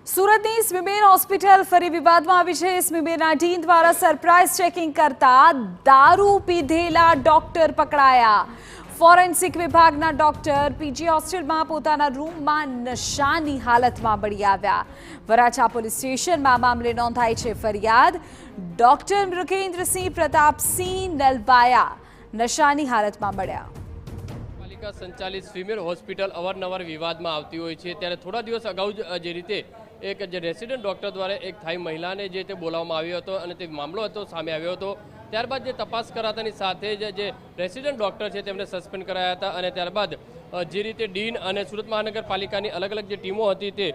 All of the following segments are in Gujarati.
સુરતની સ્મિમેર હોસ્પિટલ ફરી વિવાદમાં આવી છે। સ્મિમેરના ટીમ દ્વારા સરપ્રાઇઝ ચેકિંગ કરતા દારૂ પીધેલા ડોક્ટર પકડાયા। ફોરેન્સિક વિભાગના ડોક્ટર પીજી હોસ્ટેલમાં પોતાના રૂમમાં નશાની હાલતમાં મળી આવ્યા। વરાછા પોલીસ સ્ટેશનમાં મામલે નોંધાઈ છે ફરિયાદ। ડોક્ટર મૃગેન્દ્રસિંહ પ્રતાપસિંહ નલવાયા નશાની હાલતમાં મળ્યા। સંચાલિત સ્વિમેર હોસ્પિટલ અવારનવાર વિવાદમાં આવતી હોય છે, ત્યારે થોડા દિવસ અગાઉ જે રીતે એક જે રેસિડેન્ટ ડોક્ટર દ્વારા એક થાઈ મહિલાને જે તે બોલાવવામાં આવ્યો હતો અને તે મામલો હતો સામે આવ્યો હતો। ત્યારબાદ જે તપાસ કરાતાની સાથે જ જે રેસિડેન્ટ ડોક્ટર છે તેમને સસ્પેન્ડ કરાયા હતા અને ત્યારબાદ જે રીતે ડીન અને સુરત મહાનગરપાલિકાની અલગ અલગ જે ટીમો હતી તે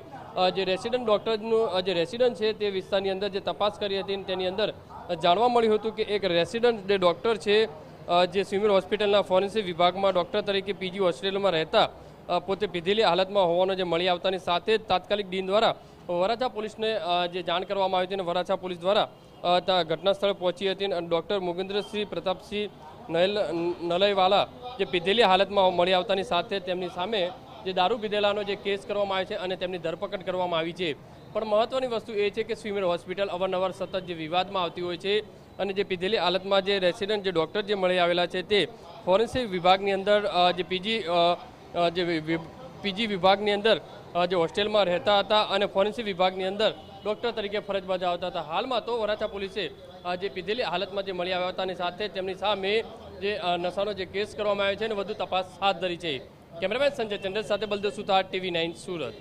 જે રેસિડેન્ટ ડોક્ટરનું જે રેસિડન્ટ છે તે વિસ્તારની અંદર જે તપાસ કરી હતી તેની અંદર જાણવા મળ્યું હતું કે એક રેસિડન્ટ જે ડોક્ટર છે જે સ્વિમેર હોસ્પિટલના ફોરેન્સિક વિભાગમાં ડોક્ટર તરીકે પીજી હોસ્ટેલમાં રહેતા પોતે પીધેલી હાલતમાં હોવાનો જે મળી આવતાની સાથે જ તાત્કાલિક ડીન દ્વારા વરાછા પોલીસને જે જાણ કરવામાં આવી હતી અને વરાછા પોલીસ દ્વારા ઘટના સ્થળે પહોંચી હતી અને ડોક્ટર મૃગેન્દ્રસિંહ પ્રતાપસિંહ નલવાયા જે પીધેલી હાલતમાં મળી આવતાની સાથે તેમની સામે જે દારૂ પીધેલાનો જે કેસ કરવામાં આવ્યો છે અને તેમની ધરપકડ કરવામાં આવી છે। પણ મહત્વની વસ્તુ એ છે કે સ્વિમેર હોસ્પિટલ અવારનવાર સતત જે વિવાદમાં આવતી હોય છે અને જે પીધેલી હાલતમાં જે રેસિડન્ટ જે ડોક્ટર જે મળી આવેલા છે તે ફોરેન્સિક વિભાગની અંદર જે પીજી વિભાગની અંદર જે હોસ્ટેલમાં રહેતા હતા અને ફોરેન્સિક વિભાગની અંદર ડોક્ટર તરીકે ફરજ બજાવતા હતા। હાલમાં તો વરાછા પોલીસે જે પીધેલી હાલતમાં જે મળી આવ્યા હતાની સાથે તેમની સામે જે નશાનો જે કેસ કરવામાં આવ્યો છે અને વધુ તપાસ હાથ ધરી છે। કેમેરામેન સંજય ચંદ્ર સાથે બલદેવ સુથાર, TV9 સુરત।